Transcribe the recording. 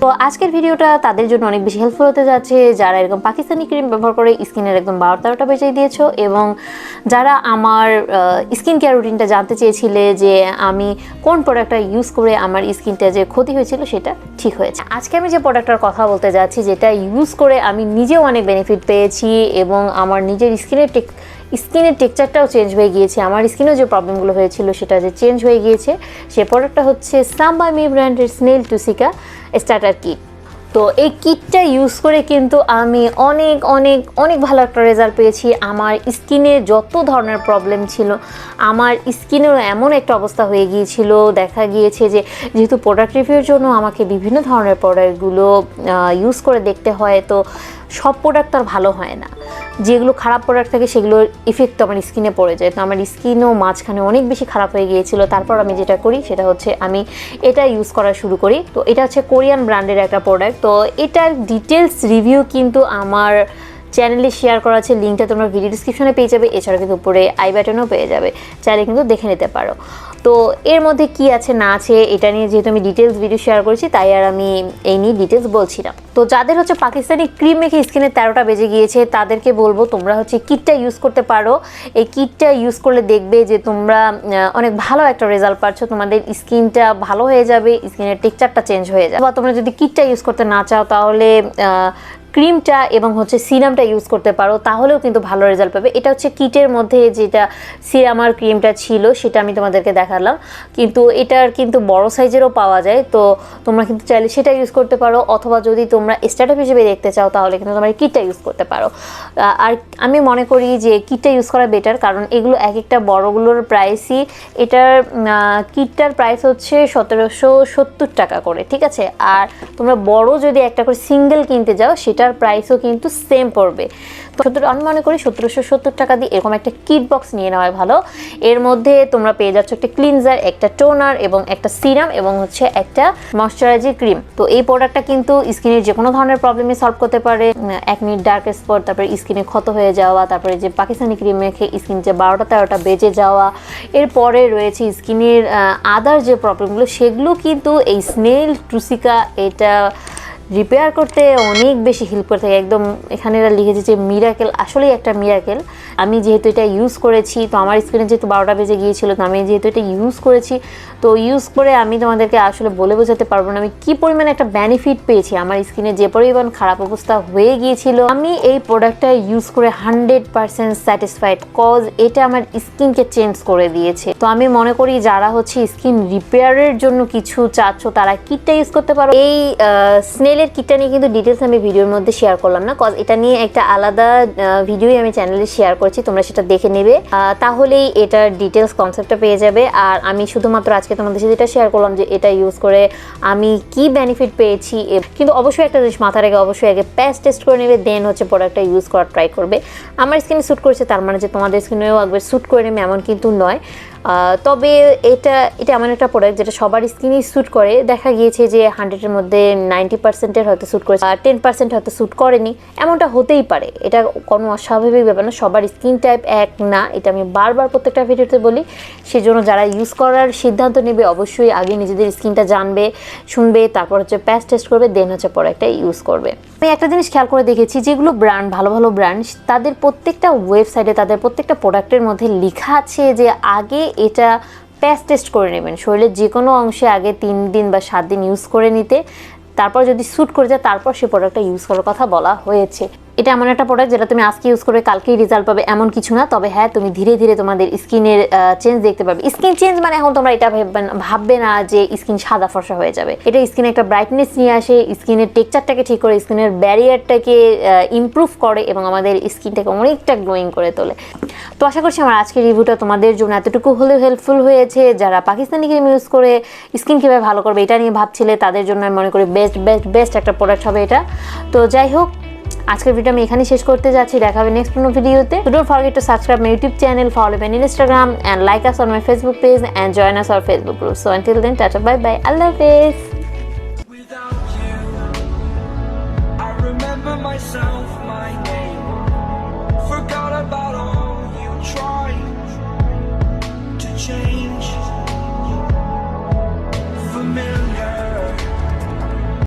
তো আজকের ভিডিওটা তাদের জন্য অনেক বেশি হেল্পফুল হতে যাচ্ছে যারা এরকম পাকিস্তানি ক্রিম ব্যবহার করে স্কিনের একদম 12-13টা বেজে দিয়েছো, এবং যারা আমার স্কিন কেয়ার রুটিনটা জানতে চেয়েছিলে যে আমি কোন প্রোডাক্টটা ইউজ করে আমার স্কিনটা যে ক্ষতি হয়েছিল সেটা ঠিক হয়েছে। আজকে আমি যে প্রোডাক্টটার কথা বলতে যাচ্ছি, যেটা ইউজ করে আমি নিজেও অনেক বেনিফিট পেয়েছি এবং আমার নিজের স্কিনের টেক্সচারটাও চেঞ্জ হয়ে গিয়েছে, আমার স্কিনেও যে প্রবলেমগুলো হয়েছিল সেটা যে চেঞ্জ হয়ে গিয়েছে, সে প্রোডাক্টটা হচ্ছে সাম্বামি ব্র্যান্ডের স্নেল টুসিকা স্টার্টার কিট। তো এই কিটটা ইউজ করে কিন্তু আমি অনেক অনেক অনেক ভালো একটা রেজাল্ট পেয়েছি। আমার স্কিনে যত ধরনের প্রবলেম ছিল, আমার স্কিনেরও এমন একটা অবস্থা হয়ে গিয়েছিল, দেখা গিয়েছে যে যেহেতু প্রোডাক্ট রিভিউর জন্য আমাকে বিভিন্ন ধরনের প্রোডাক্টগুলো ইউজ করে দেখতে হয়, তো সব প্রোডাক্ট আর ভালো হয় না, যেগুলো খারাপ প্রোডাক্ট থাকে সেগুলোর ইফেক্ট আমার স্কিনে পড়ে যায়। তো আমার স্কিনও মাঝখানে অনেক বেশি খারাপ হয়ে গিয়েছিল। তারপর আমি যেটা করি সেটা হচ্ছে আমি এটা ইউজ করা শুরু করি। তো এটা হচ্ছে কোরিয়ান ব্র্যান্ডের একটা প্রোডাক্ট। তো এটার ডিটেলস রিভিউ কিন্তু আমার চ্যানেলে শেয়ার করা আছে, লিঙ্কটা তোমরা ভিডিও ডিসক্রিপশনে পেয়ে যাবে, এছাড়া কিন্তু উপরে আই বাটনেও পেয়ে যাবে, চাইলে কিন্তু দেখে নিতে পারো। তো এর মধ্যে কি আছে না আছে এটা নিয়ে যেহেতু আমি ডিটেলস ভিডিও শেয়ার করেছি, তাই আর আমি এই নিয়ে ডিটেলস বলছি না। তো যাদের হচ্ছে পাকিস্তানি ক্রিম মেখে স্কিনে 13টা বেজে গিয়েছে তাদেরকে বলবো তোমরা হচ্ছে কিটটা ইউজ করতে পারো। এই কিটটা ইউজ করলে দেখবে যে তোমরা অনেক ভালো একটা রেজাল্ট পাচ্ছ, তোমাদের স্কিনটা ভালো হয়ে যাবে, স্কিনের টেক্সচারটা চেঞ্জ হয়ে যাবে। বা তোমরা যদি কিটটা ইউজ করতে না চাও তাহলে ক্রিমটা এবং হচ্ছে সিরামটা ইউজ করতে পারো, তাহলেও কিন্তু ভালো রেজাল্ট পাবে। এটা হচ্ছে কিটের মধ্যে যেটা সিরাম আর ক্রিমটা ছিল সেটা আমি তোমাদেরকে দেখালাম, কিন্তু এটার কিন্তু বড় সাইজেরও পাওয়া যায়। তো তোমরা কিন্তু চাইলে সেটা ইউজ করতে পারো, অথবা যদি তোমরা স্টার্টার হিসেবে দেখতে চাও তাহলে কিন্তু তোমরা কিটটা ইউজ করতে পারো। আর আমি মনে করি যে কিটটা ইউজ করা বেটার, কারণ এগুলো এক একটা বড়গুলোর প্রাইসই, এটার কিটটার প্রাইস হচ্ছে 1770 টাকা করে, ঠিক আছে। আর তোমরা বড় যদি একটা করে সিঙ্গেল কিনতে যাও সেটার প্রাইসও কিন্তু সেম পড়বে। তো আমি মনে করি 1770 টাকা দিয়ে এরকম একটা কিট বক্স নিয়ে নেওয়া ভালো। এর মধ্যে তোমরা পেয়ে যাচ্ছ একটা ক্লিনজার, একটা টোনার এবং একটা সিরাম এবং হচ্ছে একটা ময়শ্চারাইজিং ক্রিম। তো এই প্রোডাক্টটা কিন্তু স্কিনের যে কোনো ধরনের প্রবলেমে সলভ করতে পারে। একনি ডার্ক স্পট, তারপরে স্কিনে ক্ষত হয়ে যাওয়া, তারপরে যে পাকিস্তানি ক্রিম মেখে স্কিন যে 12-13টা বেজে যাওয়া, এরপরে রয়েছে স্কিনের আদার যে প্রবলেমগুলো, সেগুলো কিন্তু এই স্নেল টুসিকা এটা রিপেয়ার করতে অনেক বেশি হেল্প করে থাকে। একদম এখানে এরা লিখেছে যে মিরাকেল, আসলেই একটা মিরাকেল। আমি যেহেতু এটা ইউজ করেছি, তো আমার স্কিনে যেহেতু 12টা বেজে গিয়েছিল, তো আমি যেহেতু এটা ইউজ করেছি, তো ইউজ করে আমি তোমাদেরকে আসলে বলে বোঝাতে পারবো না আমি কী পরিমাণে একটা বেনিফিট পেয়েছি। আমার স্কিনে যে পরিমাণ খারাপ অবস্থা হয়ে গিয়েছিল, আমি এই প্রোডাক্টটা ইউজ করে 100% স্যাটিসফাইড, কজ এটা আমার স্কিনকে চেঞ্জ করে দিয়েছে। তো আমি মনে করি যারা হচ্ছে স্কিন রিপেয়ারের জন্য কিছু চাচ্ছ তারা কিটটা ইউজ করতে পারো। এই স্নেলের কিটটা নিয়ে কিন্তু ডিটেলস আমি ভিডিওর মধ্যে শেয়ার করলাম না, কজ এটা নিয়ে একটা আলাদা ভিডিওই আমি চ্যানেলে শেয়ার করছি, তোমরা সেটা দেখে নেবে, তাহলেই এটার ডিটেলস কনসেপ্টটা পেয়ে যাবে। আর আমি শুধুমাত্র আজকে তোমাদের সাথে যেটা শেয়ার করলাম যে এটা ইউজ করে আমি কি বেনিফিট পেয়েছি। কিন্তু অবশ্যই একটা জিনিস মাথায় রেখে অবশ্যই আগে প্যাচ টেস্ট করে নেবে, দেন হচ্ছে প্রোডাক্টটা ইউজ করার ট্রাই করবে। আমার স্কিনে স্যুট করেছে তার মানে যে তোমাদের স্কিনেও একবার স্যুট করে নেবে এমন কিন্তু নয়। তবে এটা এমন একটা প্রোডাক্ট যেটা সবার স্কিনেই স্যুট করে। দেখা গিয়েছে যে 100-এর মধ্যে 90%-এর হয়তো স্যুট করেছে, আর 10% হয়তো স্যুট করেনি, এমনটা হতেই পারে। এটা কোনো অস্বাভাবিক ব্যাপার না, সবার স্কিন টাইপ এক না, এটা আমি বারবার প্রত্যেকটা ভিডিওতে বলি। সেজন্য যারা ইউজ করার সিদ্ধান্ত নেবে অবশ্যই আগে নিজেদের স্কিনটা জানবে, শুনবে, তারপর হচ্ছে প্যাচ টেস্ট করবে, দেন হচ্ছে প্রোডাক্টটা ইউজ করবে। আমি একটা জিনিস খেয়াল করে দেখেছি, যেগুলো ব্র্যান্ড ভালো ভালো ব্র্যান্ড, তাদের প্রত্যেকটা ওয়েবসাইটে তাদের প্রত্যেকটা প্রোডাক্টের মধ্যে লেখা আছে যে আগে এটা প্যাচ টেস্ট করে নেবেন, শরীরের যে কোনো অংশে আগে 3 দিন বা 7 দিন ইউজ করে নিতে, তারপর যদি স্যুট করে যায় তারপর সে প্রোডাক্টটা ইউজ করার কথা বলা হয়েছে। এটা এমন একটা প্রোডাক্ট যেটা তুমি আজকে ইউজ করবে কালকেই রেজাল্ট পাবে এমন কিছু না। তবে হ্যাঁ, তুমি ধীরে ধীরে তোমাদের স্কিনের চেঞ্জ দেখতে পাবে। স্কিন চেঞ্জ মানে এখন তোমরা এটা ভাববে না যে স্কিন সাদা ফর্সা হয়ে যাবে। এটা স্কিনে একটা ব্রাইটনেস নিয়ে আসে, স্কিনের টেক্সচারটাকে ঠিক করে, স্কিনের ব্যারিয়ারটাকে ইমপ্রুভ করে এবং আমাদের স্কিনটাকে অনেকটা গ্লোয়িং করে তোলে। তো আশা করছি আমার আজকের রিভিউটা তোমাদের জন্য এতটুকু হলেও হেল্পফুল হয়েছে। যারা পাকিস্তানি ক্রিম ইউজ করে স্কিন কীভাবে ভালো করবে এটা নিয়ে ভাবছিলে, তাদের জন্য আমি মনে করি বেস্ট একটা প্রোডাক্ট হবে এটা। তো যাই হোক, আজকের ভিডিও আমি এখানেই শেষ করতে যাচ্ছি। দেখা হবে নেক্সট কোনো ভিডিওতে। Don't forget to subscribe my YouTube channel, follow me on Instagram and like us on my Facebook page and join us on our Facebook group. So until then, tata, bye bye, Allah Hafiz. Without you, I remember myself, my name.